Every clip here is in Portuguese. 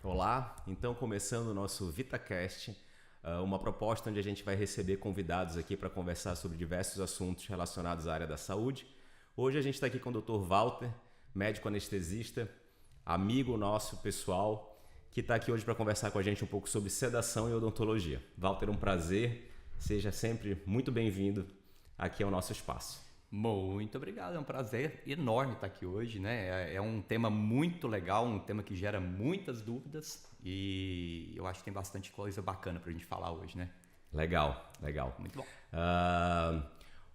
Olá, então começando o nosso VitaCast, uma proposta onde a gente vai receber convidados aqui para conversar sobre diversos assuntos relacionados à área da saúde. Hoje a gente está aqui com o Dr. Walter, médico anestesista, amigo nosso pessoal, que está aqui hoje para conversar com a gente um pouco sobre sedação e odontologia. Walter, um prazer, seja sempre muito bem-vindo aqui ao nosso espaço. Muito obrigado, é um prazer enorme estar aqui hoje, né? É um tema muito legal, um tema que gera muitas dúvidas e eu acho que tem bastante coisa bacana para a gente falar hoje, né? Legal, legal. Muito bom.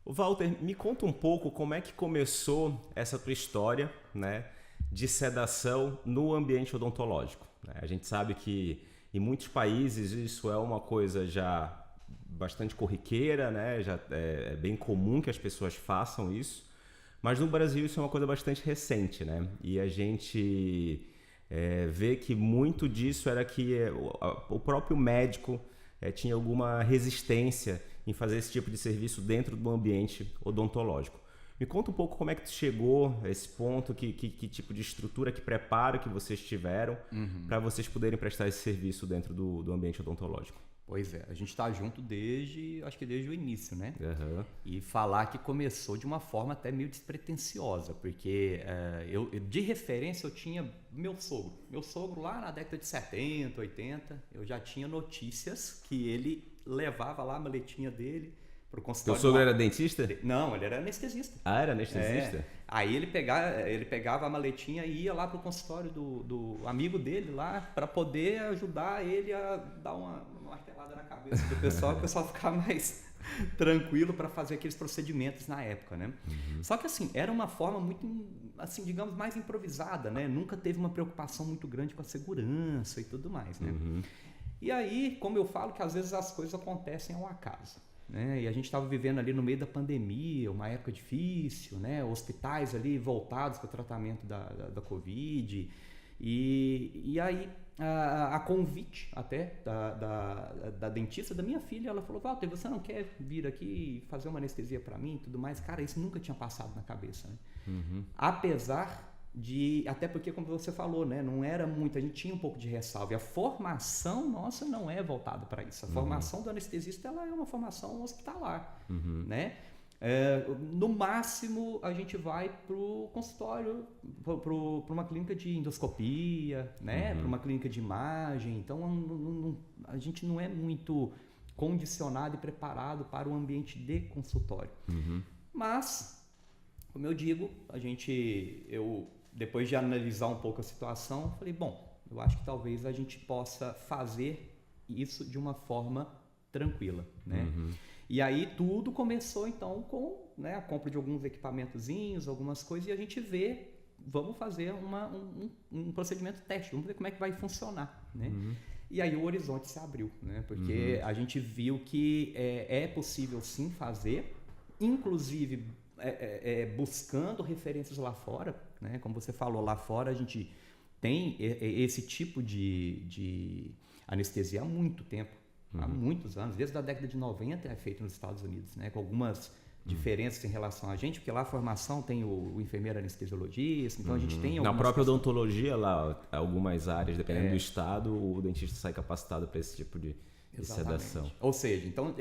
Walter, me conta um pouco como é que começou essa tua história, né, de sedação no ambiente odontológico. A gente sabe que em muitos países isso é uma coisa já bastante corriqueira, né? Já é bem comum que as pessoas façam isso, mas no Brasil isso é uma coisa bastante recente, né? E a gente vê que muito disso era que o próprio médico tinha alguma resistência em fazer esse tipo de serviço dentro do ambiente odontológico. Me conta um pouco como é que tu chegou a esse ponto, que tipo de estrutura, que preparo que vocês tiveram para vocês poderem prestar esse serviço dentro do ambiente odontológico. Pois é, a gente está junto acho que desde o início, né? Uhum. E falar que começou de uma forma até meio despretensiosa, porque de referência eu tinha meu sogro. Meu sogro lá na década de 70, 80, eu já tinha notícias que ele levava lá a maletinha dele para o consultório. Teu sogro era dentista? Não, ele era anestesista. Ah, era anestesista? Aí ele pegava a maletinha e ia lá pro consultório do amigo dele lá para poder ajudar ele a dar uma martelada na cabeça do pessoal, o pessoal ficar mais tranquilo para fazer aqueles procedimentos na época, né? Só que assim, era uma forma muito, assim, digamos, mais improvisada, né? Nunca teve uma preocupação muito grande com a segurança e tudo mais, né? E aí, como eu falo, que às vezes as coisas acontecem ao acaso. Né? E a gente estava vivendo ali no meio da pandemia, uma época difícil, né? Hospitais ali voltados para o tratamento da Covid. E aí, a convite até da dentista da minha filha, ela falou: Walter, você não quer vir aqui fazer uma anestesia para mim e tudo mais? Cara, isso nunca tinha passado na cabeça. Né? Apesar até porque, como você falou, né, não era muito, a gente tinha um pouco de ressalva, e a formação nossa não é voltada para isso. A formação do anestesista, ela é uma formação hospitalar, né? No máximo a gente vai para o consultório, para uma clínica de endoscopia, né? Para uma clínica de imagem. Então a gente não é muito condicionado e preparado para o ambiente de consultório. Mas, como eu digo, eu depois de analisar um pouco a situação, falei, bom, eu acho que talvez a gente possa fazer isso de uma forma tranquila, né? E aí tudo começou então com, né, a compra de alguns equipamentozinhos, algumas coisas, e a gente vamos fazer um procedimento teste, vamos ver como é que vai funcionar, né? E aí o horizonte se abriu, né? Porque a gente viu que é possível sim fazer, inclusive buscando referências lá fora, né? Como você falou, lá fora a gente tem esse tipo de anestesia há muito tempo, há muitos anos, desde a década de 90 é feito nos Estados Unidos, né? Com algumas diferenças em relação a gente, porque lá a formação tem o enfermeiro anestesiologista, então a gente tem na própria odontologia lá, algumas áreas, dependendo do estado, o dentista sai capacitado para esse tipo de sedação. Ou seja, então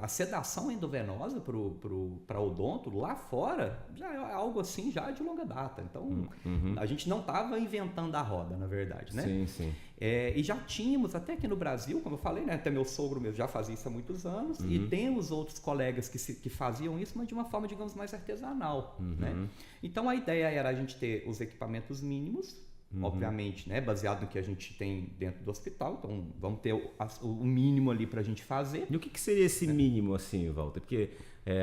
a sedação endovenosa para odonto lá fora já é algo assim já de longa data. Então a gente não estava inventando a roda, na verdade, né? Sim, sim. E já tínhamos até aqui no Brasil, como eu falei, né? Até meu sogro mesmo já fazia isso há muitos anos, e temos outros colegas que faziam isso, mas de uma forma, digamos, mais artesanal, né? Então a ideia era a gente ter os equipamentos mínimos, obviamente, né, baseado no que a gente tem dentro do hospital, então vamos ter o mínimo ali para a gente fazer. E o que seria esse mínimo, assim, Walter? Porque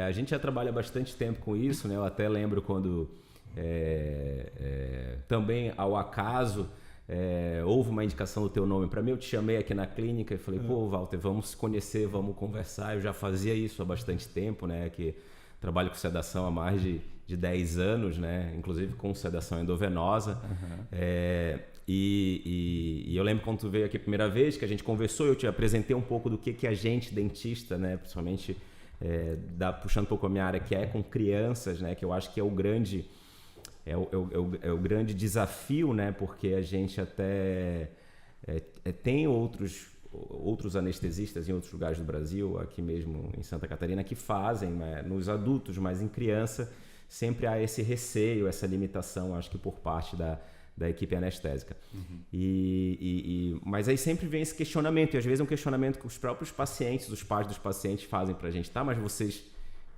a gente já trabalha bastante tempo com isso, né? Eu até lembro quando também ao acaso houve uma indicação do teu nome para mim, eu te chamei aqui na clínica e falei, pô, Walter, vamos se conhecer, vamos conversar. Eu já fazia isso há bastante tempo, né? Que trabalho com sedação há mais de 10 anos, né? Inclusive com sedação endovenosa. E eu lembro quando tu veio aqui a primeira vez, que a gente conversou, eu te apresentei um pouco do que a gente, dentista, né? Principalmente puxando um pouco a minha área, que é com crianças, né? Que eu acho que é o grande desafio, né? Porque a gente até Tem outros anestesistas em outros lugares do Brasil, aqui mesmo em Santa Catarina, que fazem, né, nos adultos, mas em criança sempre há esse receio, essa limitação, acho que por parte da equipe anestésica. Mas aí sempre vem esse questionamento, e às vezes é um questionamento que os próprios pacientes, os pais dos pacientes fazem pra gente, tá, mas vocês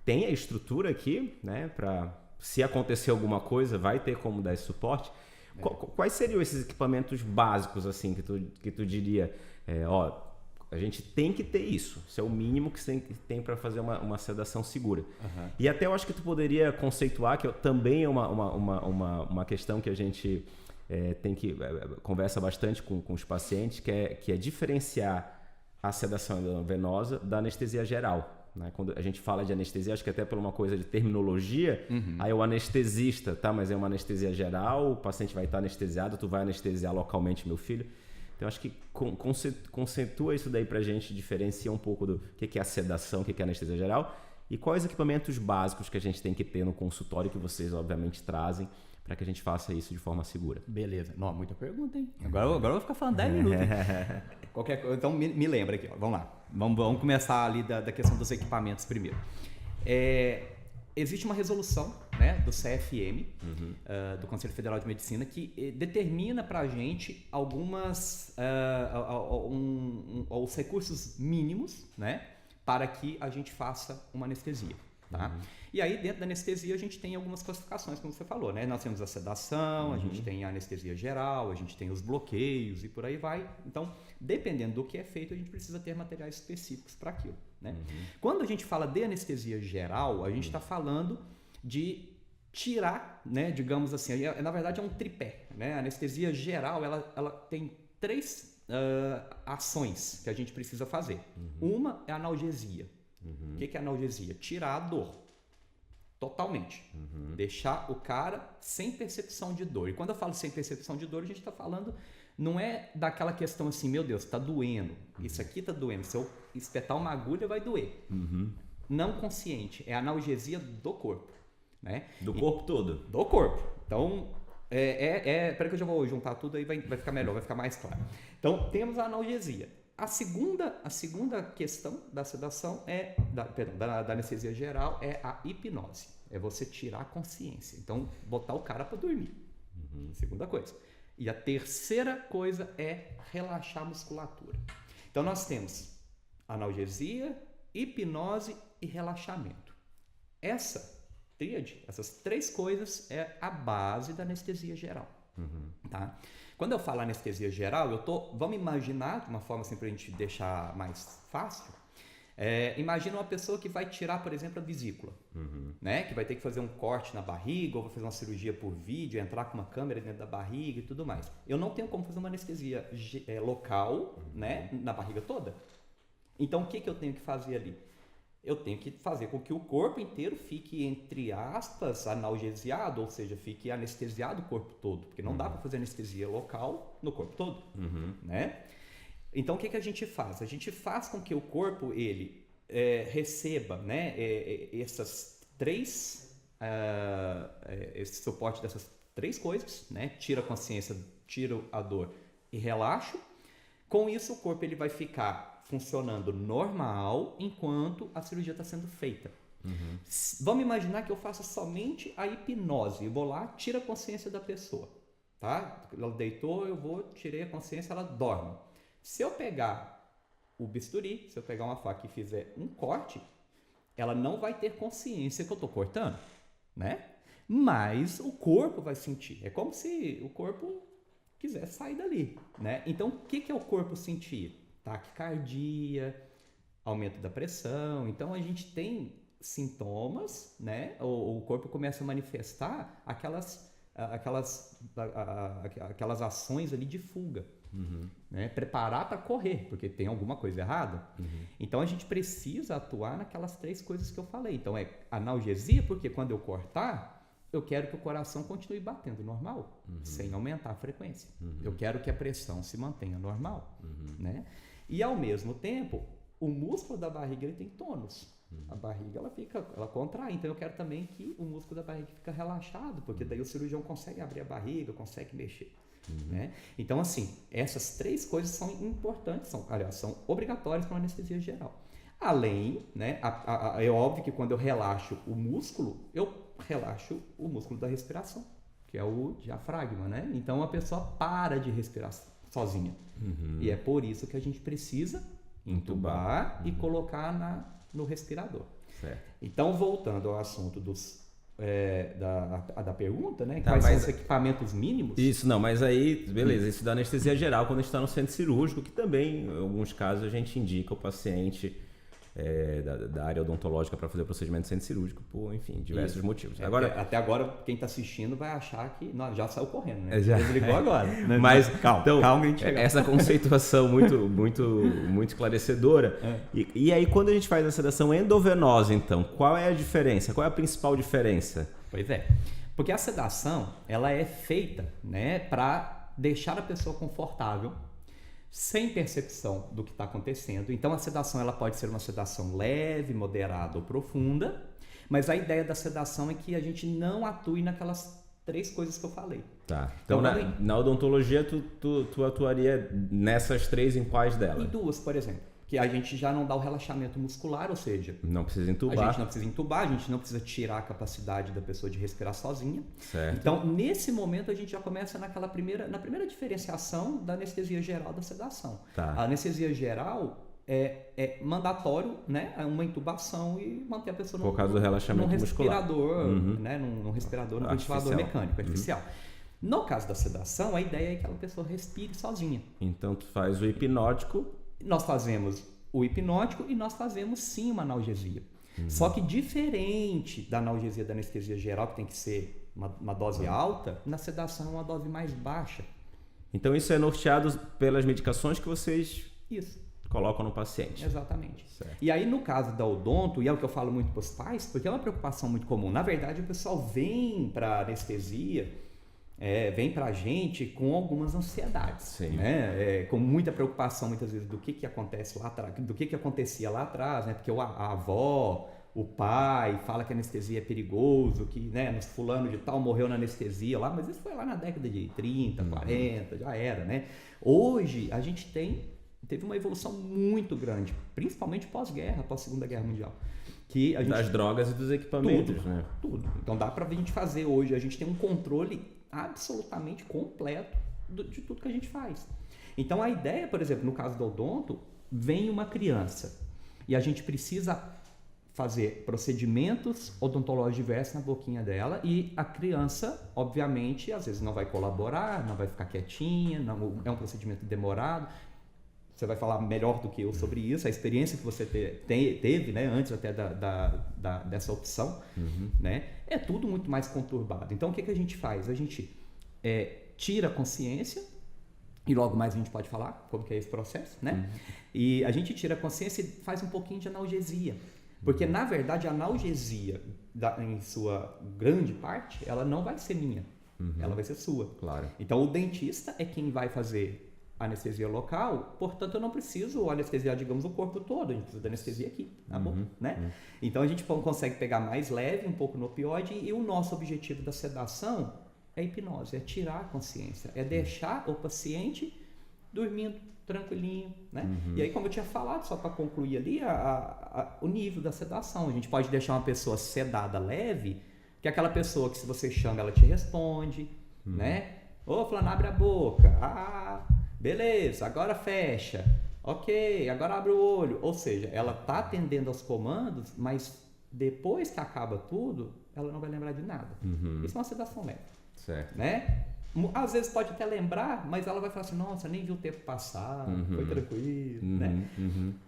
têm a estrutura aqui, né, pra, se acontecer alguma coisa, vai ter como dar esse suporte? Quais seriam esses equipamentos básicos, assim, que tu diria, a gente tem que ter isso é o mínimo que tem para fazer uma sedação segura. E até eu acho que tu poderia conceituar, que também é uma questão que a gente conversa bastante com os pacientes, que é diferenciar a sedação venosa da anestesia geral. Né? Quando a gente fala de anestesia, acho que até por uma coisa de terminologia, aí o anestesista, tá, mas é uma anestesia geral, o paciente vai estar anestesiado, tu vai anestesiar localmente meu filho. Então, acho que conceitua isso daí pra gente, diferencia um pouco do que é a sedação, o que é a anestesia geral, e quais equipamentos básicos que a gente tem que ter no consultório, que vocês, obviamente, trazem, para que a gente faça isso de forma segura. Beleza. Não, muita pergunta, hein? Agora eu vou ficar falando 10 minutos. Qualquer coisa, então, me lembra aqui. Ó. Vamos lá. Vamos começar ali da questão dos equipamentos primeiro. Existe uma resolução, né, do CFM, do Conselho Federal de Medicina, que determina para a gente os recursos mínimos, né, para que a gente faça uma anestesia. Tá? E aí, dentro da anestesia, a gente tem algumas classificações, como você falou, né? Nós temos a sedação, a gente tem a anestesia geral, a gente tem os bloqueios e por aí vai. Então, dependendo do que é feito, a gente precisa ter materiais específicos para aquilo, né? Quando a gente fala de anestesia geral, a gente está falando de tirar, né? Digamos assim, na verdade é um tripé, né? A anestesia geral, ela tem 3 ações que a gente precisa fazer. Uma é a analgesia. O que é analgesia? Tirar a dor. Totalmente. Deixar o cara sem percepção de dor. E quando eu falo sem percepção de dor, a gente está falando, não é daquela questão assim, meu Deus, está doendo. Isso aqui está doendo. Se eu espetar uma agulha, vai doer. Não consciente. É analgesia do corpo. Né? Do corpo todo? Do corpo. Então, peraí que eu já vou juntar tudo aí, vai ficar melhor, vai ficar mais claro. Então, temos a analgesia. A segunda questão da sedação da anestesia geral é a hipnose. É você tirar a consciência. Então, botar o cara para dormir. Segunda coisa. E a terceira coisa é relaxar a musculatura. Então, nós temos analgesia, hipnose e relaxamento. Essa tríade, essas 3 coisas é a base da anestesia geral. Tá? Quando eu falo anestesia geral, vamos imaginar, de uma forma assim para a gente deixar mais fácil, imagina uma pessoa que vai tirar, por exemplo, a vesícula, né? Que vai ter que fazer um corte na barriga, ou vai fazer uma cirurgia por vídeo, entrar com uma câmera dentro da barriga e tudo mais. Eu não tenho como fazer uma anestesia local, né? Na barriga toda. Então, o que eu tenho que fazer ali? Eu tenho que fazer com que o corpo inteiro fique, entre aspas, analgesiado, ou seja, fique anestesiado o corpo todo, porque não dá para fazer anestesia local no corpo todo, né? Então, o que a gente faz? A gente faz com que o corpo, ele receba, né, esse suporte dessas 3 coisas, né? Tira a consciência, tira a dor e relaxo. Com isso, o corpo ele vai ficar funcionando normal enquanto a cirurgia está sendo feita. Vamos imaginar que eu faça somente a hipnose. Eu vou lá, tiro a consciência da pessoa. Tá? Ela deitou, tirei a consciência, ela dorme. Se eu pegar o bisturi, se eu pegar uma faca e fizer um corte, ela não vai ter consciência que eu estou cortando, né? Mas o corpo vai sentir. É como se o corpo quisesse sair dali, né? Então, o que é o corpo sentir? Taquicardia, aumento da pressão. Então, a gente tem sintomas, né? O corpo começa a manifestar aquelas ações ali de fuga, né? Preparar para correr, porque tem alguma coisa errada. Então, a gente precisa atuar naquelas 3 coisas que eu falei. Então, analgesia, porque quando eu cortar, eu quero que o coração continue batendo normal, sem aumentar a frequência. Eu quero que a pressão se mantenha normal, né? E ao mesmo tempo, o músculo da barriga ele tem tônus. A barriga ela contrai, então eu quero também que o músculo da barriga fique relaxado, porque daí o cirurgião consegue abrir a barriga, consegue mexer. Né? Então, assim, essas 3 coisas são importantes, são obrigatórias para uma anestesia geral. Além, né, é óbvio que quando eu relaxo o músculo, eu relaxo o músculo da respiração, que é o diafragma, né? Então a pessoa para de respirar sozinha. E é por isso que a gente precisa entubar e colocar no respirador. Certo. Então, voltando ao assunto da pergunta, né? Quais são os equipamentos mínimos? Isso, não, mas aí, beleza, isso da anestesia geral quando a gente está no centro cirúrgico, que também, em alguns casos, a gente indica o paciente da área odontológica para fazer o procedimento de centro cirúrgico por, enfim, diversos motivos. Agora, até agora, quem está assistindo vai achar que já saiu correndo, né? Já desligou agora. Né? Mas, calma, a gente chega. Essa conceituação muito esclarecedora. E aí, quando a gente faz a sedação endovenosa, então, qual é a diferença? Qual é a principal diferença? Pois é, porque a sedação, ela é feita, né, para deixar a pessoa confortável, sem percepção do que está acontecendo. Então a sedação ela pode ser uma sedação leve, moderada ou profunda, mas a ideia da sedação é que a gente não atue naquelas 3 coisas que eu falei. Tá. Então na odontologia tu atuaria nessas 3 em quais delas? Em 2, por exemplo. Que a gente já não dá o relaxamento muscular, ou seja, não precisa entubar. A gente não precisa entubar, a gente não precisa tirar a capacidade da pessoa de respirar sozinha. Certo. Então, nesse momento, a gente já começa na primeira diferenciação da anestesia geral da sedação. Tá. A anestesia geral é mandatório, né? É uma intubação e manter a pessoa por causa do relaxamento respirador, né? Num respirador, num ventilador mecânico, artificial. No caso da sedação, a ideia é que aquela pessoa respire sozinha. Então, tu faz o hipnótico. Nós fazemos o hipnótico e nós fazemos sim uma analgesia. Só que diferente da analgesia da anestesia geral, que tem que ser uma dose alta, na sedação é uma dose mais baixa. Então isso é norteado pelas medicações que vocês colocam no paciente. Exatamente. Certo. E aí no caso da odonto, e é o que eu falo muito para os pais, porque é uma preocupação muito comum. Na verdade, o pessoal vem para anestesia... vem pra gente com algumas ansiedades, né? Com muita preocupação muitas vezes do que acontece lá atrás, do que acontecia lá atrás, né? Porque a avó, o pai fala que a anestesia é perigoso, que, né, fulano de tal morreu na anestesia lá, mas isso foi lá na década de 30, 40, já era, né? Hoje a gente teve uma evolução muito grande, principalmente pós-guerra, pós-Segunda Guerra Mundial. Que a gente, das drogas e dos equipamentos, né? Tudo. Então dá pra gente fazer hoje, a gente tem um controle absolutamente completo de tudo que a gente faz. Então a ideia, por exemplo, no caso do odonto, vem uma criança e a gente precisa fazer procedimentos odontológicos diversos na boquinha dela e a criança, obviamente, às vezes não vai colaborar, não vai ficar quietinha, não, é um procedimento demorado. Você vai falar melhor do que eu sobre isso, a experiência que você teve, né, antes até dessa opção, né, é tudo muito mais conturbado. Então, o que a gente faz? A gente tira a consciência, e logo mais a gente pode falar como que é esse processo, né? E a gente tira a consciência e faz um pouquinho de analgesia. Porque, na verdade, a analgesia, em sua grande parte, ela não vai ser minha, ela vai ser sua. Claro. Então, o dentista é quem vai fazer anestesia local, portanto eu não preciso anestesiar, digamos, o corpo todo, a gente precisa de anestesia aqui, na boca, né? Então a gente consegue pegar mais leve, um pouco no opioide, e o nosso objetivo da sedação é hipnose, é tirar a consciência, é deixar o paciente dormindo tranquilinho, né? E aí, como eu tinha falado, só para concluir ali, o nível da sedação, a gente pode deixar uma pessoa sedada leve, que é aquela pessoa que se você chama, ela te responde, né? Ô, fulano, abre a boca, beleza, agora fecha. Ok, agora abre o olho. Ou seja, ela está atendendo aos comandos, mas depois que acaba tudo, ela não vai lembrar de nada. Isso é uma sedação leve. Certo. Né? Às vezes pode até lembrar, mas ela vai falar assim, nossa, nem viu o tempo passar, foi tranquilo. Né?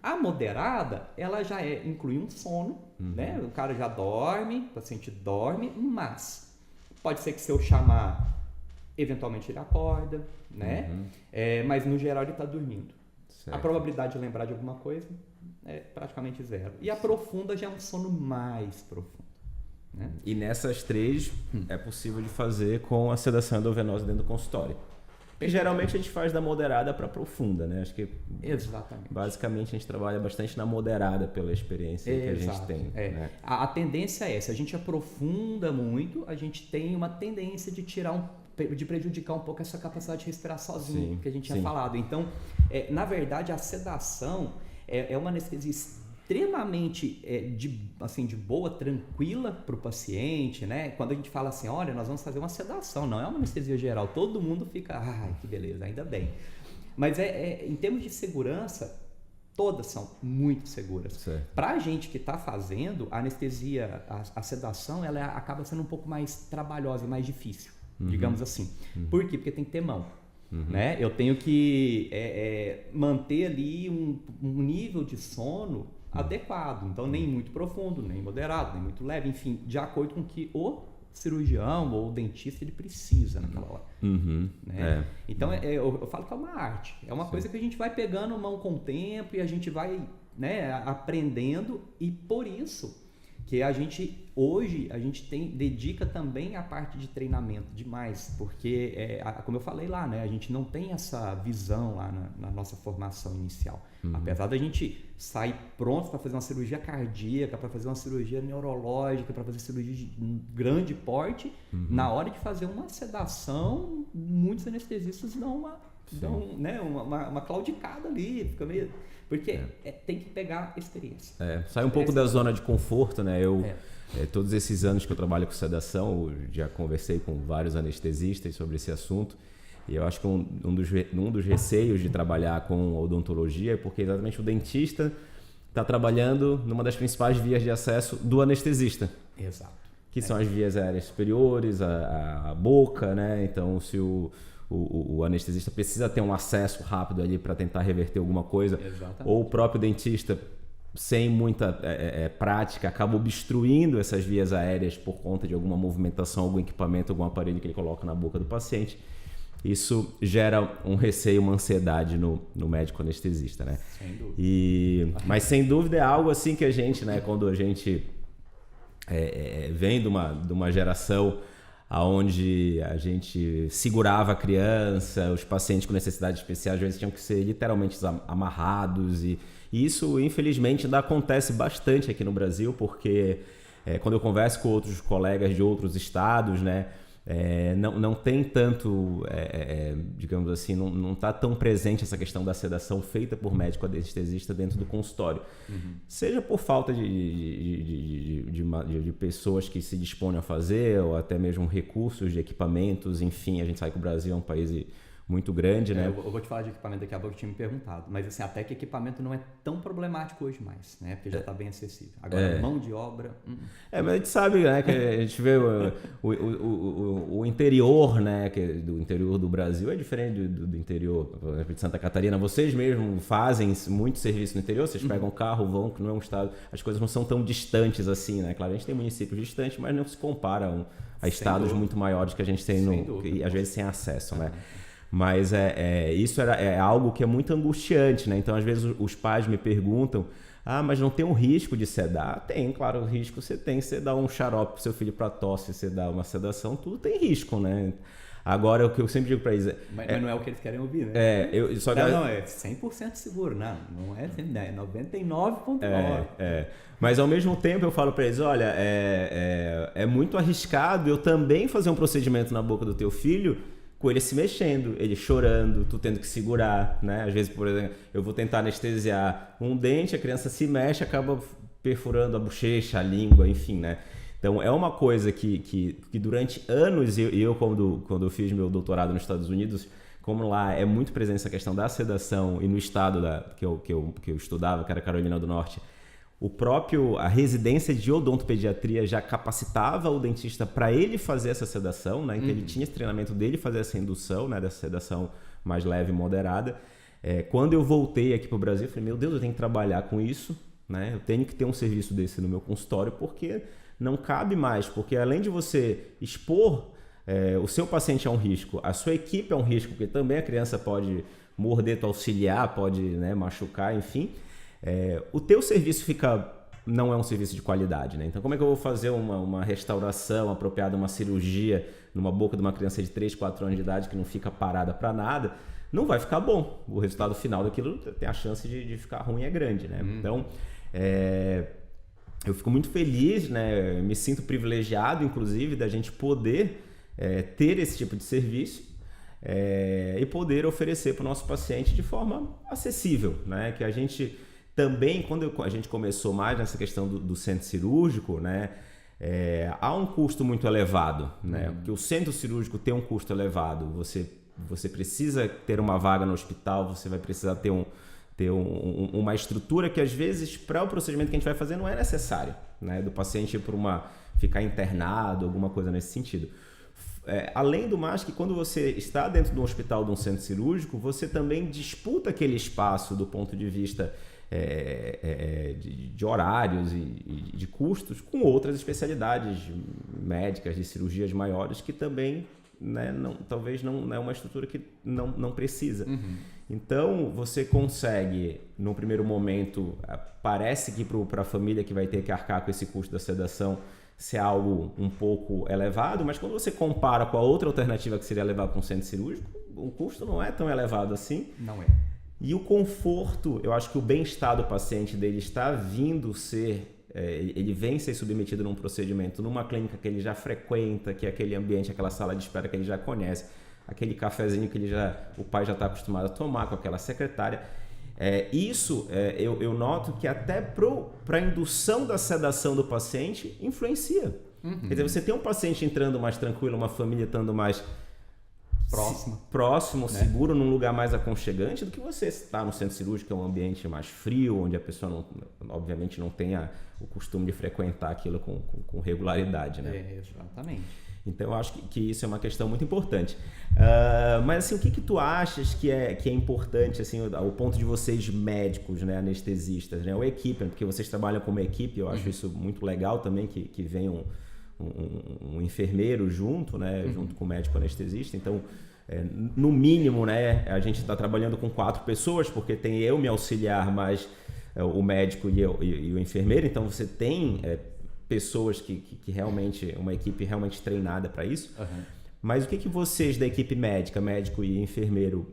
A moderada, ela já inclui um sono, né? O cara já dorme, o paciente dorme, mas pode ser que se eu chamar, eventualmente ele acorda, né? Mas no geral ele está dormindo. Certo. A probabilidade de lembrar de alguma coisa é praticamente zero. E a profunda já é um sono mais profundo. Né? E nessas 3 é possível de fazer com a sedação endovenosa dentro do consultório. E geralmente a gente faz da moderada para profunda, né? Acho que exatamente. Basicamente a gente trabalha bastante na moderada pela experiência que a gente tem. Né? A tendência é, se a gente aprofunda muito, a gente tem uma tendência de de prejudicar um pouco essa capacidade de respirar sozinho, que a gente tinha falado. Então, na verdade, a sedação é uma anestesia extremamente de boa, tranquila para o paciente, né? Quando a gente fala assim, olha, nós vamos fazer uma sedação, não é uma anestesia geral, todo mundo fica, ai, que beleza, ainda bem. Mas em termos de segurança, todas são muito seguras. Para a gente que está fazendo, a anestesia, a sedação, ela acaba sendo um pouco mais trabalhosa e mais difícil, digamos assim. Por quê? Porque tem que ter mão. Né? Eu tenho que manter ali um nível de sono adequado. Então, nem muito profundo, nem moderado, nem muito leve. Enfim, de acordo com o que o cirurgião ou o dentista ele precisa naquela hora. Né? Então, eu falo que é uma arte. É uma coisa que a gente vai pegando mão com o tempo e a gente vai, né, aprendendo. E por isso que hoje a gente dedica também a parte de treinamento demais, porque como eu falei lá, né, a gente não tem essa visão lá na nossa formação inicial. Apesar da gente sair pronto para fazer uma cirurgia cardíaca, para fazer uma cirurgia neurológica, para fazer cirurgia de grande porte, na hora de fazer uma sedação, muitos anestesistas dão uma claudicada ali, fica meio... Porque tem que pegar experiência. Sai um pouco da zona de conforto, né? Todos esses anos que eu trabalho com sedação, eu já conversei com vários anestesistas sobre esse assunto. E eu acho que um dos receios de trabalhar com odontologia é porque exatamente o dentista está trabalhando numa das principais vias de acesso do anestesista. Exato. Que são as vias aéreas superiores, a boca, né? Então, se o anestesista precisa ter um acesso rápido ali para tentar reverter alguma coisa, ou o próprio dentista, sem muita prática, acaba obstruindo essas vias aéreas por conta de alguma movimentação, algum equipamento, algum aparelho que ele coloca na boca do paciente. Isso gera um receio, uma ansiedade no médico anestesista, né? Sem dúvida. Mas sem dúvida é algo assim que a gente, né, quando a gente vem de uma geração onde a gente segurava a criança, os pacientes com necessidades especiais às vezes tinham que ser literalmente amarrados e isso infelizmente ainda acontece bastante aqui no Brasil, porque quando eu converso com outros colegas de outros estados, né, não tem tanto, digamos assim, não está tão presente essa questão da sedação feita por médico anestesista dentro do consultório. Seja por falta de pessoas que se dispõem a fazer, ou até mesmo recursos de equipamentos, enfim, a gente sabe que o Brasil é um país muito grande, né? Eu vou te falar de equipamento daqui a pouco, eu tinha me perguntado, mas assim, até que equipamento não é tão problemático hoje mais, né? Porque já está bem acessível. Agora, mão de obra... mas a gente sabe, né, que a gente vê o interior, né, do interior do Brasil é diferente do interior, por exemplo, de Santa Catarina. Vocês mesmos fazem muito serviço no interior, vocês pegam carro, vão, que não é um estado, as coisas não são tão distantes assim, né? Claro, a gente tem municípios distantes, mas não se comparam a estados muito maiores que a gente tem, que, às vezes, sem acesso, né? Mas isso é algo que é muito angustiante, né? Então, às vezes, os pais me perguntam, mas não tem um risco de sedar? Tem, claro, o risco você tem. Você dá um xarope pro seu filho para tosse, você dá uma sedação, tudo tem risco, né? Agora, o que eu sempre digo para eles... Mas não é o que eles querem ouvir, né? É 100% seguro, não é 99,9%. Mas, ao mesmo tempo, eu falo para eles, olha, é muito arriscado eu também fazer um procedimento na boca do teu filho com ele se mexendo, ele chorando, tu tendo que segurar, né? Às vezes, por exemplo, eu vou tentar anestesiar um dente, a criança se mexe, acaba perfurando a bochecha, a língua, enfim, né? Então, é uma coisa que durante anos, eu quando eu fiz meu doutorado nos Estados Unidos, como lá é muito presente essa questão da sedação, e no estado que eu estudava, que era Carolina do Norte, a residência de odontopediatria já capacitava o dentista para ele fazer essa sedação, né? Então ele tinha esse treinamento dele fazer essa indução, né? Dessa sedação mais leve e moderada. Quando eu voltei aqui para o Brasil, eu falei, meu Deus, eu tenho que trabalhar com isso, né? Eu tenho que ter um serviço desse no meu consultório, porque não cabe mais, porque além de você expor o seu paciente a um risco, a sua equipe é um risco, porque também a criança pode morder tu auxiliar, pode, né, machucar, enfim... o teu serviço fica não é um serviço de qualidade, né? Então, como é que eu vou fazer uma restauração apropriada, uma cirurgia numa boca de uma criança de 3, 4 anos de idade que não fica parada para nada? Não vai ficar bom. O resultado final daquilo tem a chance de ficar ruim, é grande, né? Então, eu fico muito feliz, né? Me sinto privilegiado, inclusive, da gente poder ter esse tipo de serviço e poder oferecer para o nosso paciente de forma acessível, né? Que a gente também, quando a gente começou mais nessa questão do centro cirúrgico, né? Há um custo muito elevado, né? Porque o centro cirúrgico tem um custo elevado. Você precisa ter uma vaga no hospital, você vai precisar ter uma estrutura que às vezes para o procedimento que a gente vai fazer não é necessário, né? Do paciente ficar internado, alguma coisa nesse sentido. Além do mais que quando você está dentro de um hospital, de um centro cirúrgico, você também disputa aquele espaço do ponto de vista de horários e de custos com outras especialidades médicas de cirurgias maiores que também, né, talvez não é uma estrutura que não precisa. Então, você consegue, no primeiro momento, parece que para a família que vai ter que arcar com esse custo da sedação ser algo um pouco elevado, mas quando você compara com a outra alternativa que seria levar para um centro cirúrgico, o custo não é tão elevado assim. Não é. E o conforto, eu acho que o bem-estar do paciente dele está vindo ele vem ser submetido num procedimento, numa clínica que ele já frequenta, que é aquele ambiente, aquela sala de espera que ele já conhece, aquele cafezinho que o pai já está acostumado a tomar com aquela secretária. Eu noto que até para a indução da sedação do paciente influencia. Quer dizer, você tem um paciente entrando mais tranquilo, uma família estando mais próximo, né? Seguro, num lugar mais aconchegante do que você estar no centro cirúrgico, que é um ambiente mais frio, onde a pessoa obviamente não tenha o costume de frequentar aquilo com regularidade, né? Exatamente. Então eu acho que isso é uma questão muito importante. Mas assim, o que tu achas que é importante, assim, o ponto de vocês médicos, né, anestesistas, né, ou equipe, porque vocês trabalham como equipe, eu acho isso muito legal também, que vem um enfermeiro junto, né, junto com o médico anestesista. Então, no mínimo, né, a gente está trabalhando com 4 pessoas, porque tem eu me auxiliar, mais o médico e o enfermeiro. Então, você tem pessoas que realmente, uma equipe realmente treinada para isso. Mas o que vocês da equipe médica, médico e enfermeiro,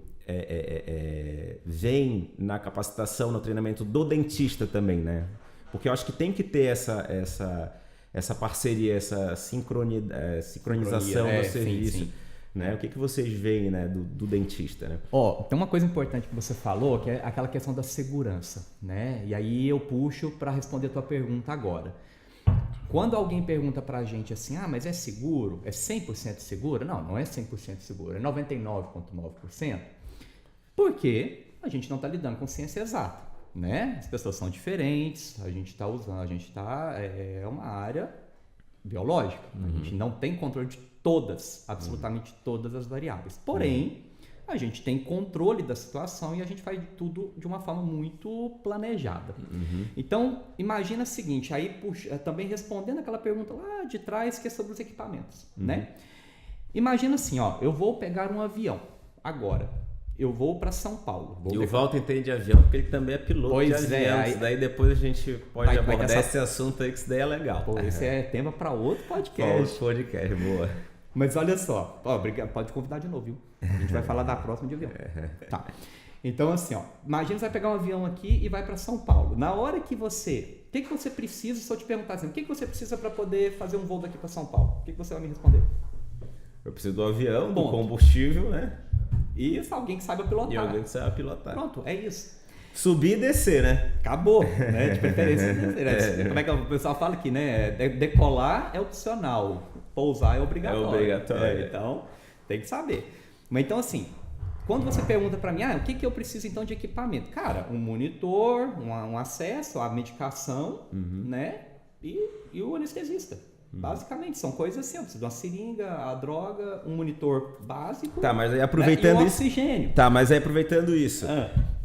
veem na capacitação, no treinamento do dentista também, né? Porque eu acho que tem que ter essa parceria, essa sincronização do serviço. Sim. Né? O que vocês veem, né, do dentista, né? Tem uma coisa importante que você falou, que é aquela questão da segurança, né? E aí eu puxo para responder a tua pergunta agora. Quando alguém pergunta pra gente assim, mas é seguro? É 100% seguro? Não é 100% seguro, é 99,9%. Porque a gente não está lidando com ciência exata, né? As pessoas são diferentes, a gente está é uma área biológica, a gente não tem controle de absolutamente todas as variáveis. Porém, a gente tem controle da situação e a gente faz tudo de uma forma muito planejada. Então, imagina o seguinte, aí também respondendo aquela pergunta lá de trás, que é sobre os equipamentos, né? Imagina assim, eu vou pegar um avião agora. Eu vou para São Paulo. O Walter entende de avião porque ele também é piloto de avião. Isso daí depois a gente pode abordar esse assunto aí, que isso daí é legal. Esse é tema para outro podcast. Outro podcast, boa. Mas olha só, pode convidar de novo, viu? A gente vai falar da próxima de avião. Tá. Então assim, imagina você vai pegar um avião aqui e vai para São Paulo. Na hora que você... O que você precisa, se eu te perguntar assim, o que você precisa para poder fazer um voo daqui para São Paulo? O que você vai me responder? Eu preciso do avião, do combustível, né? E alguém que saiba pilotar. E alguém que saiba pilotar. Pronto, é isso. Subir e descer, né? Acabou, né? De preferência. Como é que o pessoal fala aqui, né? Decolar é opcional, pousar é obrigatório. É obrigatório. Então, tem que saber. Mas então, assim, quando você pergunta para mim, o que eu preciso então de equipamento? Cara, um monitor, um acesso à medicação, né? E o anestesista. Basicamente, são coisas assim, eu preciso de uma seringa, a droga, um monitor básico. Tá, mas aí aproveitando isso. E oxigênio. Tá, mas aí aproveitando isso.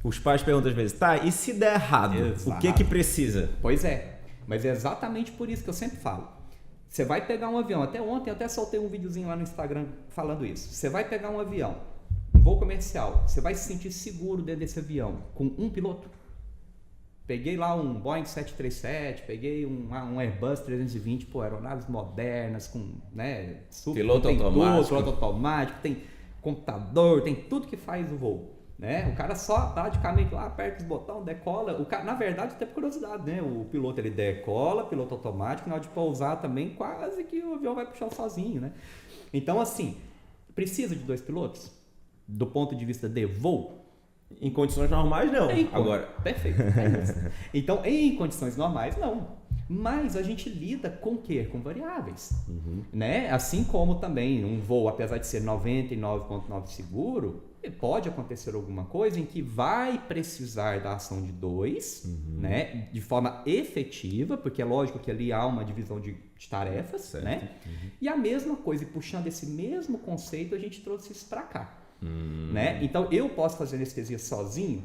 Os pais perguntam às vezes, e se der errado, o que precisa? Pois é, mas é exatamente por isso que eu sempre falo. Você vai pegar um avião, até ontem eu até soltei um videozinho lá no Instagram falando isso. Você vai pegar um avião, um voo comercial, você vai se sentir seguro dentro desse avião com um piloto? Peguei lá um Boeing 737, peguei um Airbus 320, pô, aeronaves modernas, com, né, piloto automático, tem computador, tem tudo que faz o voo, né? O cara só praticamente lá aperta os botões, decola. O cara, na verdade, tem curiosidade, né? O piloto ele decola, piloto automático, na hora de pousar também, quase que o avião vai puxar sozinho, né? Então, assim, precisa de 2 pilotos? Do ponto de vista de voo? Em condições normais, não. Agora. Perfeito. É isso. Então, em condições normais, não. Mas a gente lida com o quê? Com variáveis. Né? Assim como também um voo, apesar de ser 99,9% seguro, pode acontecer alguma coisa em que vai precisar da ação de 2, né? De forma efetiva, porque é lógico que ali há uma divisão de tarefas. Certo. Né? E a mesma coisa, e puxando esse mesmo conceito, a gente trouxe isso para cá. Né? Então, eu posso fazer anestesia sozinho?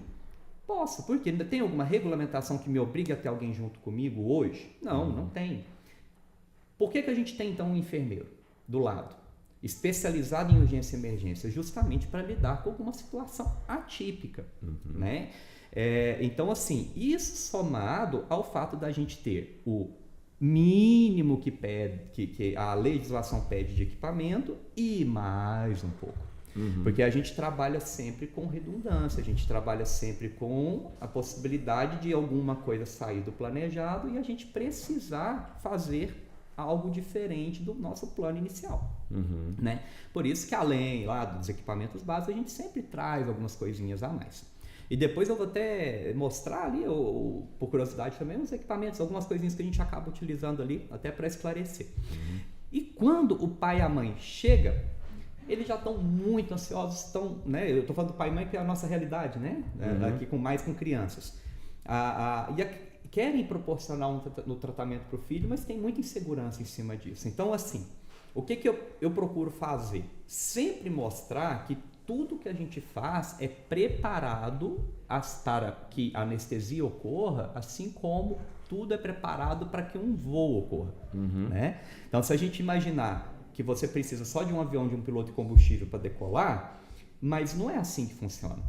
Posso, porque ainda tem alguma regulamentação que me obrigue a ter alguém junto comigo hoje? Não, não tem. Por que a gente tem, então, um enfermeiro do lado, especializado em urgência e emergência? Justamente para lidar com alguma situação atípica. Né? Então, assim, isso somado ao fato da gente ter o mínimo que pede, que a legislação pede de equipamento e mais um pouco. Porque a gente trabalha sempre com redundância, a gente trabalha sempre com a possibilidade de alguma coisa sair do planejado e a gente precisar fazer algo diferente do nosso plano inicial. Né? Por isso que além lá dos equipamentos básicos, a gente sempre traz algumas coisinhas a mais. E depois eu vou até mostrar ali, por curiosidade também, os equipamentos, algumas coisinhas que a gente acaba utilizando ali, até para esclarecer. E quando o pai e a mãe chegam, eles já estão muito ansiosos, né? Eu estou falando do pai e mãe, que é a nossa realidade, né? Aqui com crianças. Querem proporcionar no tratamento para o filho, mas tem muita insegurança em cima disso. Então, assim, o que eu procuro fazer? Sempre mostrar que tudo que a gente faz é preparado para que a anestesia ocorra, assim como tudo é preparado para que um voo ocorra. Né? Então, se a gente imaginar que você precisa só de um avião, de um piloto e combustível para decolar, mas não é assim que funciona.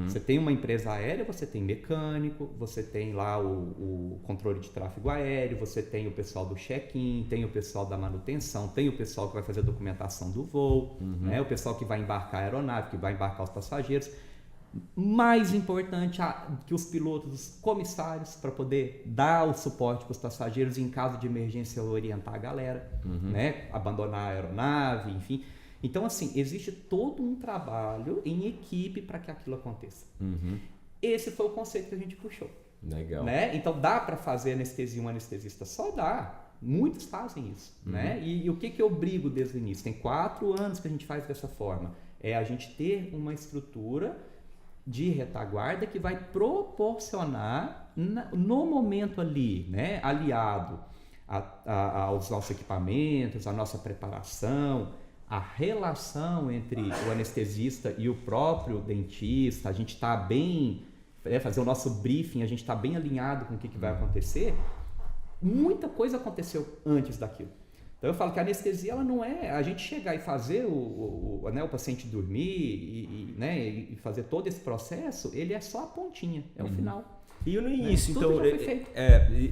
Você tem uma empresa aérea, você tem mecânico, você tem lá o controle de tráfego aéreo, você tem o pessoal do check-in, tem o pessoal da manutenção, tem o pessoal que vai fazer a documentação do voo, né? O pessoal que vai embarcar a aeronave, que vai embarcar os passageiros. Mais importante que os pilotos, os comissários, para poder dar o suporte para os passageiros em caso de emergência, orientar a galera, né? Abandonar a aeronave, enfim. Então, assim, existe todo um trabalho em equipe para que aquilo aconteça. Esse foi o conceito que a gente puxou. Legal. Né? Então, dá para fazer anestesia um anestesista? Só dá. Muitos fazem isso. Né? E o que eu brigo desde o início? Tem 4 anos que a gente faz dessa forma. É a gente ter uma estrutura de retaguarda que vai proporcionar no momento ali, né, aliado aos nossos equipamentos, à nossa preparação, a relação entre o anestesista e o próprio dentista, a gente está bem, fazer o nosso briefing, a gente está bem alinhado com o que vai acontecer. Muita coisa aconteceu antes daquilo. Então eu falo que a anestesia ela não é a gente chegar e fazer o paciente dormir né, e fazer todo esse processo, ele é só a pontinha, é o final. E no início, então,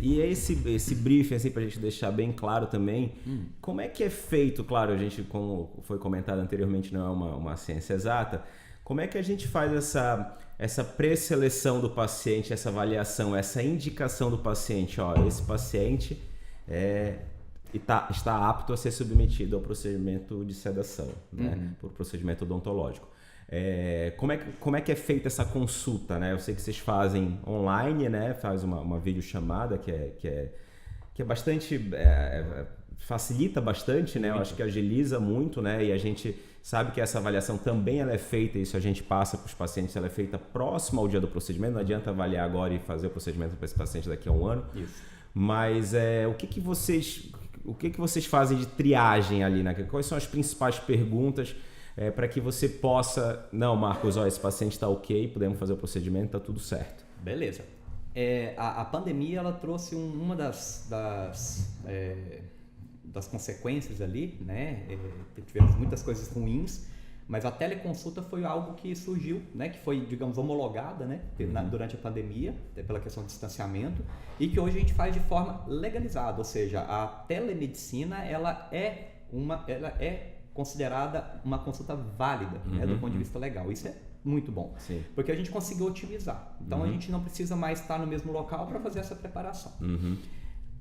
esse briefing, assim, pra gente deixar bem claro também, como é que é feito? Claro, a gente, como foi comentado anteriormente, não é uma ciência exata. Como é que a gente faz essa pré-seleção do paciente, essa avaliação, essa indicação do paciente? Ó, esse paciente está apto a ser submetido ao procedimento de sedação, né? Por procedimento odontológico. Como é que é feita essa consulta, né? Eu sei que vocês fazem online, né? Faz uma videochamada que é bastante... facilita bastante, né? Eu acho que agiliza muito, né? E a gente sabe que essa avaliação também ela é feita, isso a gente passa para os pacientes, ela é feita próximo ao dia do procedimento, não adianta avaliar agora e fazer o procedimento para esse paciente daqui a um ano. Isso. Mas o que vocês fazem de triagem ali, né? Quais são as principais perguntas para que você possa... Não, Marcos, esse paciente está ok, podemos fazer o procedimento, está tudo certo. Beleza. A pandemia ela trouxe uma das consequências ali, né? Tivemos muitas coisas ruins, Mas a teleconsulta foi algo que surgiu, né, que foi, digamos, homologada, né, durante a pandemia, pela questão do distanciamento, e que hoje a gente faz de forma legalizada, ou seja, a telemedicina ela é considerada uma consulta válida, né, do ponto de vista legal. Isso é muito bom, Sim. porque a gente conseguiu otimizar. Então a gente não precisa mais estar no mesmo local para fazer essa preparação.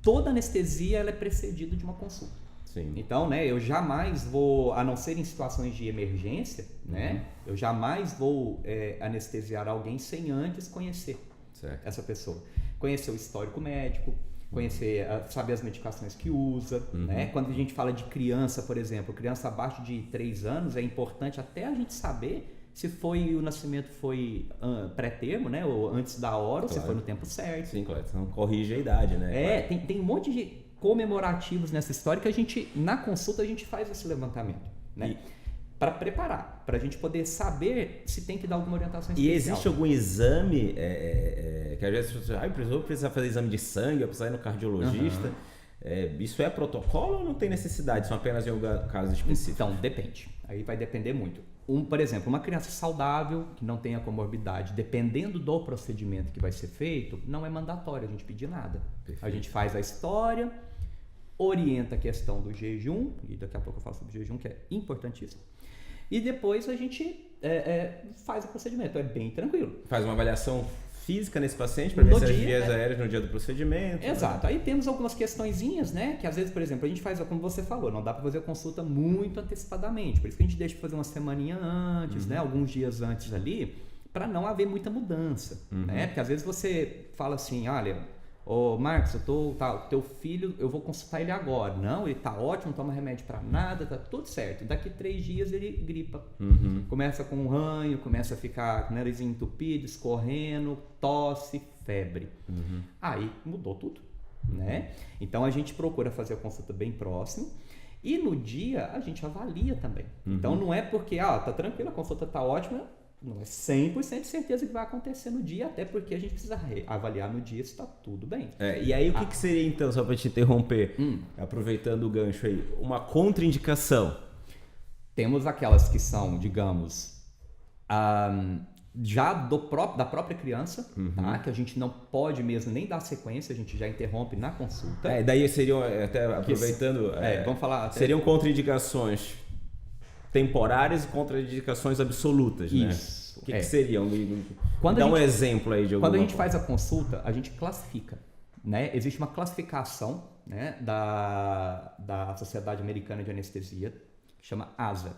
Toda anestesia ela é precedida de uma consulta. Sim. Então, né, eu jamais vou, a não ser em situações de emergência, né, eu jamais vou anestesiar alguém sem antes conhecer essa pessoa. Conhecer o histórico médico, conhecer, saber as medicações que usa, né? Quando a gente fala de criança, por exemplo, criança abaixo de 3 anos, é importante até a gente saber se o nascimento foi pré-termo, né, ou antes da hora, ou se foi no tempo certo. Sim, claro. Então corrige a idade, né? Tem um monte de comemorativos nessa história que a gente, na consulta, a gente faz esse levantamento, né? Para preparar, para a gente poder saber se tem que dar alguma orientação especial. E existe algum exame que às vezes você precisa fazer exame de sangue, precisa ir no cardiologista? Isso é protocolo ou não tem necessidade? São apenas em algum caso específico? Então, depende. Aí vai depender muito. Por exemplo, uma criança saudável, que não tenha comorbidade, dependendo do procedimento que vai ser feito, não é mandatório a gente pedir nada. Perfeito. A gente faz a história, orienta a questão do jejum, e daqui a pouco eu falo sobre o jejum, que é importantíssimo. E depois a gente faz o procedimento, é bem tranquilo. Faz uma avaliação física nesse paciente para ver se as vias aéreas no dia do procedimento. Exato. Aí temos algumas questõezinhas, né? Que às vezes, por exemplo, a gente faz, como você falou, não dá para fazer a consulta muito antecipadamente. Por isso que a gente deixa fazer uma semaninha antes, né? Alguns dias antes ali, para não haver muita mudança, né? Porque às vezes você fala assim, olha, Marcos, teu filho, eu vou consultar ele agora. Não, ele tá ótimo, não toma remédio para nada, tá tudo certo. Daqui 3 dias ele gripa. Começa com um ranho, começa a ficar com o nariz entupido, escorrendo, tosse, febre. Aí mudou tudo, né? Então a gente procura fazer a consulta bem próximo. E no dia a gente avalia também. Então não é porque, tá tranquilo, a consulta tá ótima, não é 100% de certeza que vai acontecer no dia, até porque a gente precisa avaliar no dia se está tudo bem. E aí o que seria então, só para te interromper, aproveitando o gancho aí, uma contraindicação? Temos aquelas que são, digamos, já da própria criança, tá? Que a gente não pode mesmo nem dar sequência, a gente já interrompe na consulta. Daí seriam, até aproveitando, vamos falar, seriam contraindicações temporárias e contraindicações absolutas, né? Isso. O que seriam? Dá um exemplo aí de alguma Quando a gente coisa. faz a consulta, a gente classifica, né? Existe uma classificação, né, da Sociedade Americana de Anestesia, que chama ASA.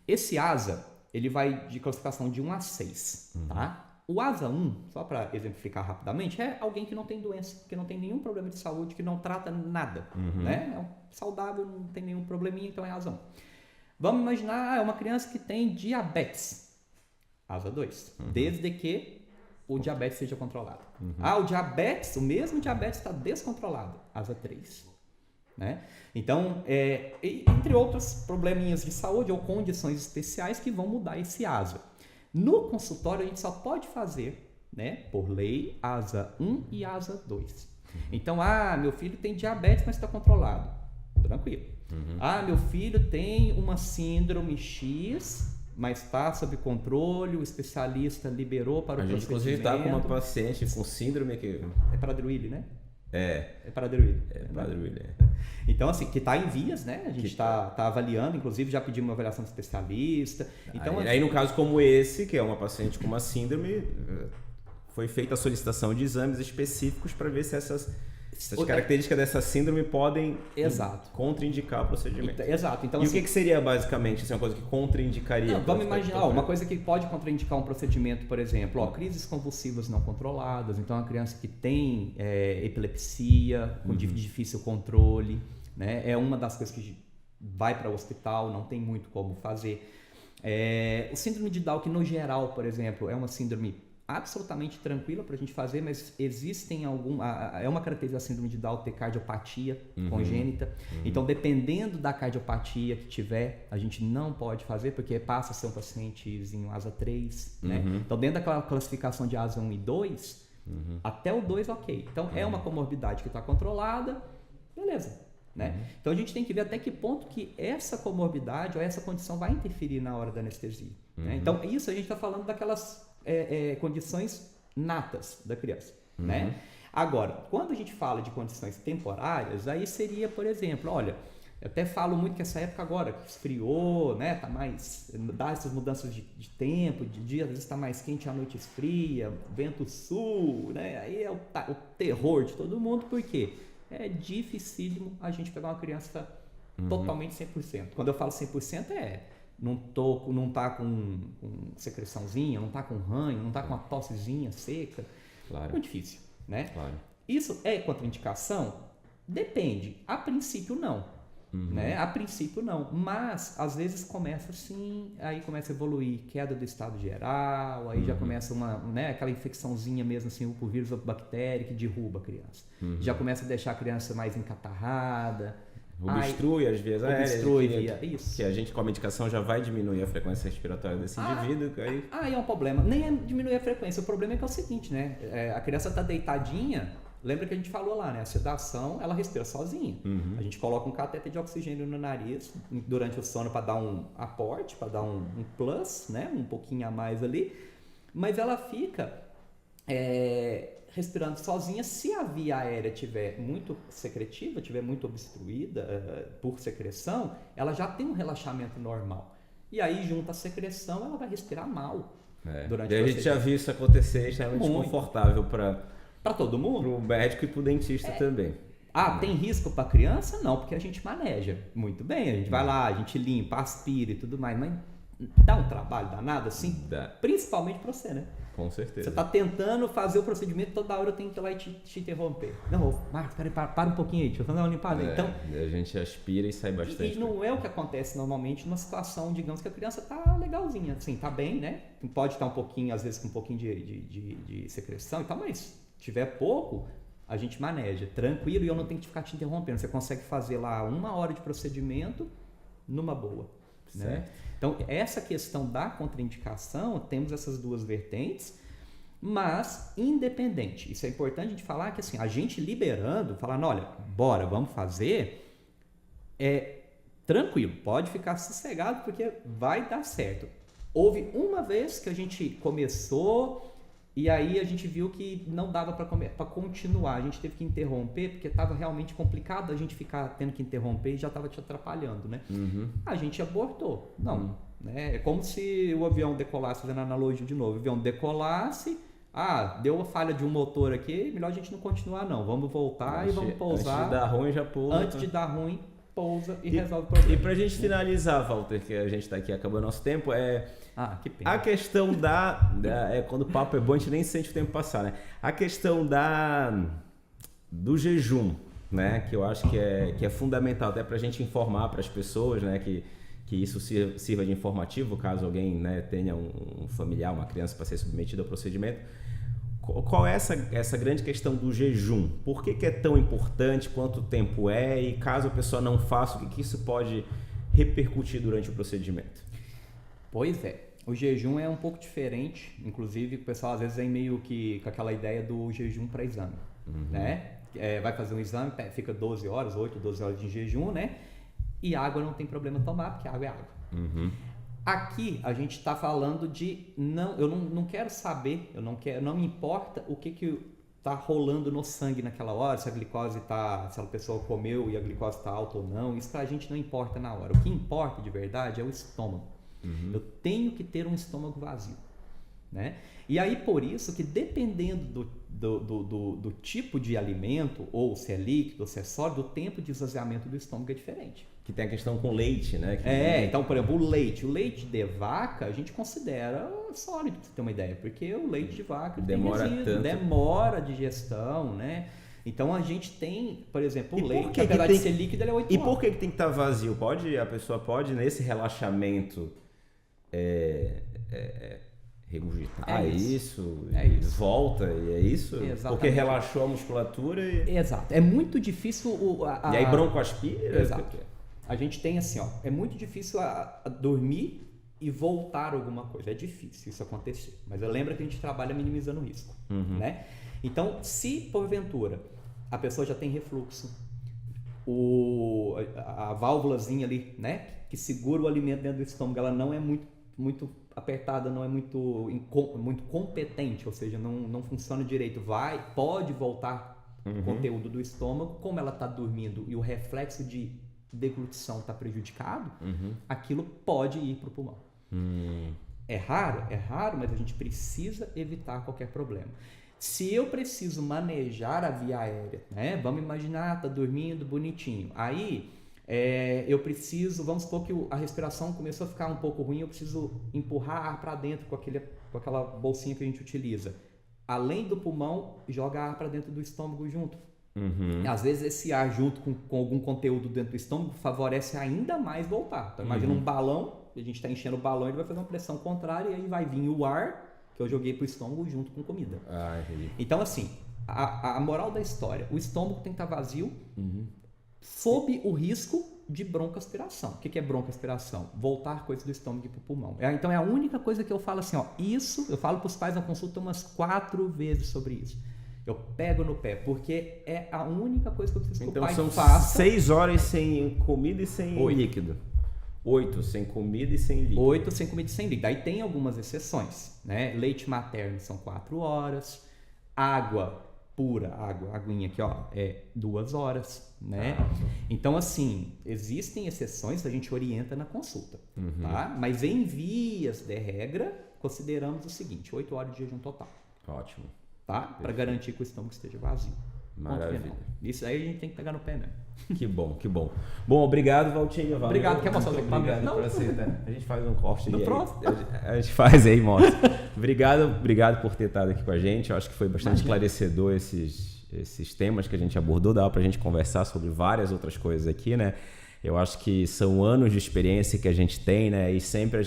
Esse ASA, ele vai de classificação de 1 a 6, tá? O ASA 1, só para exemplificar rapidamente, é alguém que não tem doença, que não tem nenhum problema de saúde, que não trata nada, né? É saudável, não tem nenhum probleminha, então é ASA 1. Vamos imaginar, uma criança que tem diabetes, ASA 2, desde que o diabetes seja controlado. O mesmo diabetes está descontrolado, ASA 3. Né? Então, entre outros probleminhas de saúde ou condições especiais que vão mudar esse ASA. No consultório, a gente só pode fazer, né, por lei, ASA 1 e ASA 2. Então, meu filho tem diabetes, mas está controlado. Tranquilo. Meu filho tem uma síndrome X, mas está sob controle, o especialista liberou para o procedimento. A gente, inclusive, está com uma paciente com síndrome que... É Prader-Willi, né? É Prader-Willi. Prader-Willi. Então, assim, que está em vias, né? A gente está avaliando, inclusive já pedimos uma avaliação de especialista. Então, aí, no caso como esse, que é uma paciente com uma síndrome, foi feita a solicitação de exames específicos para ver se essas características dessa síndrome podem contraindicar o procedimento. Exato. Então, e assim, o que seria basicamente uma coisa que contraindicaria? Vamos imaginar, uma coisa que pode contraindicar um procedimento, por exemplo, crises convulsivas não controladas. Então, a criança que tem epilepsia, com difícil controle, né? É uma das coisas que vai para o hospital, não tem muito como fazer. O síndrome de Down, que no geral, por exemplo, é uma síndrome absolutamente tranquila para a gente fazer, mas existem é uma característica da síndrome de Down ter cardiopatia congênita. Então, dependendo da cardiopatia que tiver, a gente não pode fazer, porque passa a ser um pacientezinho ASA 3, né? Então, dentro daquela classificação de ASA 1 e 2, até o 2 ok. Então, é uma comorbidade que está controlada, beleza. né? Então a gente tem que ver até que ponto que essa comorbidade ou essa condição vai interferir na hora da anestesia. Né? Então isso a gente está falando daquelas condições natas da criança, né? Agora, quando a gente fala de condições temporárias, aí seria, por exemplo, olha, eu até falo muito que essa época agora que esfriou, né, tá mais, dá essas mudanças de tempo, de dia às vezes está mais quente, à noite esfria, vento sul, né? Aí é o terror de todo mundo, porque é dificílimo a gente pegar uma criança totalmente 100%. Quando eu falo 100% não tá com secreçãozinha, não tá com ranho, não tá com uma tossezinha seca. Claro. É muito difícil, né? Claro. Isso é contraindicação? Depende. A princípio não. Né? A princípio não, mas às vezes começa assim, aí começa a evoluir, queda do estado geral, aí já começa aquela infecçãozinha mesmo assim, o vírus ou bactéria que derruba a criança. Já começa a deixar a criança mais encatarrada. Obstrui as vias aéreas. Isso. Que a gente com a medicação já vai diminuir a frequência respiratória desse indivíduo. Aí é um problema. Nem é diminuir a frequência, o problema é que é o seguinte, né? A criança está deitadinha. Lembra que a gente falou lá, né? A sedação, ela respira sozinha. A gente coloca um catéter de oxigênio no nariz durante o sono para dar um aporte, para dar um plus, né? Um pouquinho a mais ali. Mas ela fica respirando sozinha. Se a via aérea estiver muito secretiva, estiver muito obstruída por secreção, ela já tem um relaxamento normal. E aí, junto à secreção, ela vai respirar mal. Durante e a gente já viu isso acontecer, isso é muito desconfortável para todo mundo? Para o médico e para o dentista também. Tem risco para a criança? Não, porque a gente maneja muito bem. A gente vai lá, a gente limpa, aspira e tudo mais. Mas dá um trabalho danado assim? Dá. Principalmente para você, né? Com certeza. Você está tentando fazer o procedimento, toda hora eu tenho que ir lá e te interromper. Não, Marcos, peraí, para um pouquinho aí, deixa eu fazer uma limpada. Então, a gente aspira e sai bastante. E não é o que acontece normalmente numa situação, digamos que a criança está legalzinha, assim, está bem, né? Pode estar um pouquinho, às vezes com um pouquinho de secreção e tal, mas se tiver pouco, a gente maneja, tranquilo, e eu não tenho que ficar te interrompendo. Você consegue fazer lá 1 hora de procedimento numa boa, né? Então, essa questão da contraindicação, temos essas duas vertentes, mas independente. Isso é importante a gente falar que assim, a gente liberando, falando, olha, bora, vamos fazer, tranquilo, pode ficar sossegado porque vai dar certo. Houve uma vez que a gente começou e aí a gente viu que não dava para continuar, a gente teve que interromper porque estava realmente complicado a gente ficar tendo que interromper e já estava te atrapalhando, né? A gente abortou. Não, né? É como se o avião decolasse, fazendo analogia de novo, o avião decolasse, deu uma falha de um motor aqui, melhor a gente não continuar não, vamos voltar e vamos pousar. Antes de dar ruim já pousa. Antes de dar ruim, pousa e resolve o problema. E pra gente finalizar, Walter, que a gente tá aqui, acabou nosso tempo, que pena. A questão quando o papo é bom, a gente nem sente o tempo passar, né? A questão do jejum, né? Que eu acho que é fundamental até pra gente informar para as pessoas, né? Que isso sirva de informativo, caso alguém, né, tenha um familiar, uma criança para ser submetida ao procedimento. Qual é essa grande questão do jejum? Por que é tão importante? Quanto tempo é? E caso a pessoa não faça, o que isso pode repercutir durante o procedimento? Pois é. O jejum é um pouco diferente. Inclusive, o pessoal às vezes vem meio que com aquela ideia do jejum para exame. Né? Vai fazer um exame, fica 12 horas, 8, 12 horas de jejum, né? E água não tem problema tomar, porque água é água. Aqui a gente está falando de eu não quero saber, não me importa o que está rolando no sangue naquela hora, se a glicose se a pessoa comeu e a glicose está alta ou não, isso pra gente não importa na hora. O que importa de verdade é o estômago. Eu tenho que ter um estômago vazio, né? E aí por isso que dependendo do tipo de alimento, ou se é líquido, ou se é sólido, o tempo de esvaziamento do estômago é diferente. Que tem a questão com leite, né? Então, por exemplo, o leite de vaca a gente considera sólido, pra você ter uma ideia, porque o leite de vaca demora a digestão, né? Então a gente tem, por exemplo, o leite, apesar de ser líquido, ele é 8 horas. E por que tem que estar vazio? A pessoa pode, nesse relaxamento, regurgitar isso. Volta, e é isso? Exatamente. Porque relaxou a musculatura e... Exato. É muito difícil... E aí broncoaspira? Exato. A gente tem assim, é muito difícil dormir e voltar alguma coisa. É difícil isso acontecer. Mas lembra que a gente trabalha minimizando o risco, né? Então, se porventura a pessoa já tem refluxo, a válvulazinha ali, né, que segura o alimento dentro do estômago, ela não é muito apertada, não é muito competente, ou seja, não funciona direito. Pode voltar o conteúdo do estômago, como ela está dormindo e o reflexo de deglutição está prejudicado, aquilo pode ir para o pulmão. É raro, mas a gente precisa evitar qualquer problema. Se eu preciso manejar a via aérea, né? Vamos imaginar, tá dormindo bonitinho. Aí vamos supor que a respiração começou a ficar um pouco ruim, eu preciso empurrar ar para dentro com aquela bolsinha que a gente utiliza. Além do pulmão, joga ar para dentro do estômago junto. Às vezes esse ar junto com algum conteúdo dentro do estômago favorece ainda mais voltar. Então imagina um balão, a gente está enchendo o balão, ele vai fazer uma pressão contrária e aí vai vir o ar que eu joguei pro estômago junto com comida. Então assim, a moral da história, o estômago tem que estar vazio sob o risco de broncoaspiração. O que é broncoaspiração? Voltar coisas do estômago para o pulmão. Então é a única coisa que eu falo assim, eu falo para os pais na consulta umas 4 vezes sobre isso. Eu pego no pé, porque é a única coisa que eu preciso que o pai faça. Então são 6 horas sem comida e sem líquido. 8 sem comida e sem líquido. 8 sem comida e sem líquido. Aí tem algumas exceções, né? Leite materno são 4 horas. Água pura, aguinha aqui, ó, é 2 horas, né? Então, assim, existem exceções, a gente orienta na consulta, tá? Mas em vias de regra, consideramos o seguinte, 8 horas de jejum total. Ótimo. Tá? Para garantir que o estômago esteja vazio. Maravilha. Isso aí a gente tem que pegar no pé mesmo. Que bom, que bom. Bom, obrigado, Valtinho. Obrigado. Quer mostrar o equipamento? Não, a gente faz um corte no aí. Próximo. A gente faz aí, mostra. Obrigado por ter estado aqui com a gente. Eu acho que foi bastante esclarecedor esses temas que a gente abordou. Dá pra gente conversar sobre várias outras coisas aqui, né? Eu acho que são anos de experiência que a gente tem, né? E sempre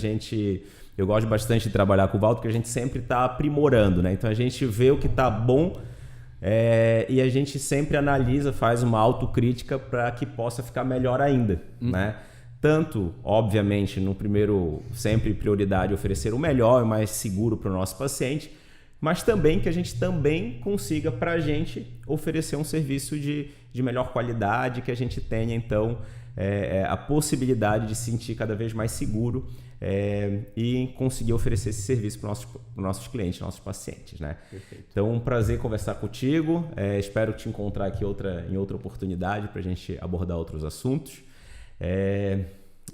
eu gosto bastante de trabalhar com o Valdo, porque a gente sempre está aprimorando, né? Então a gente vê o que está bom e a gente sempre analisa, faz uma autocrítica para que possa ficar melhor ainda, né? Tanto, obviamente, no primeiro, sempre prioridade oferecer o melhor e mais seguro para o nosso paciente, mas também que a gente também consiga para a gente oferecer um serviço de melhor qualidade, que a gente tenha então a possibilidade de se sentir cada vez mais seguro e conseguir oferecer esse serviço para os nossos clientes, nossos pacientes, né? Perfeito. Então, um prazer conversar contigo. Espero te encontrar aqui em outra oportunidade para a gente abordar outros assuntos.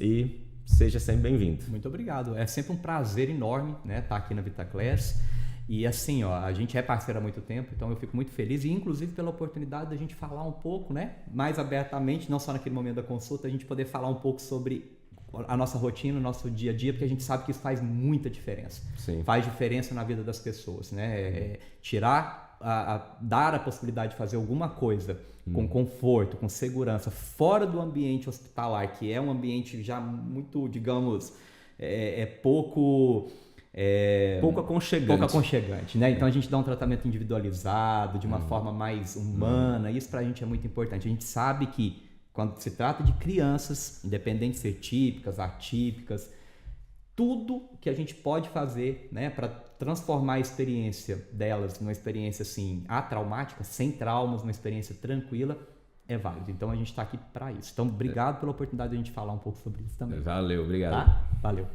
E seja sempre bem-vindo. Muito obrigado. É sempre um prazer enorme, né, estar aqui na VitaClass. E assim, ó, a gente é parceiro há muito tempo, então eu fico muito feliz e inclusive pela oportunidade da gente falar um pouco, né, mais abertamente, não só naquele momento da consulta, a gente poder falar um pouco sobre a nossa rotina, o nosso dia a dia, porque a gente sabe que isso faz muita diferença. Sim. Faz diferença na vida das pessoas, né? Dar a possibilidade de fazer alguma coisa com conforto, com segurança, fora do ambiente hospitalar, que é um ambiente já muito, digamos, pouco aconchegante, né? Então a gente dá um tratamento individualizado, de uma forma mais humana, isso pra gente é muito importante. A gente sabe que quando se trata de crianças, independente de ser típicas, atípicas, tudo que a gente pode fazer, né, para transformar a experiência delas numa experiência assim, atraumática, sem traumas, numa experiência tranquila, é válido. Então a gente está aqui para isso. Então, obrigado pela oportunidade de a gente falar um pouco sobre isso também. Valeu, obrigado. Tá? Valeu.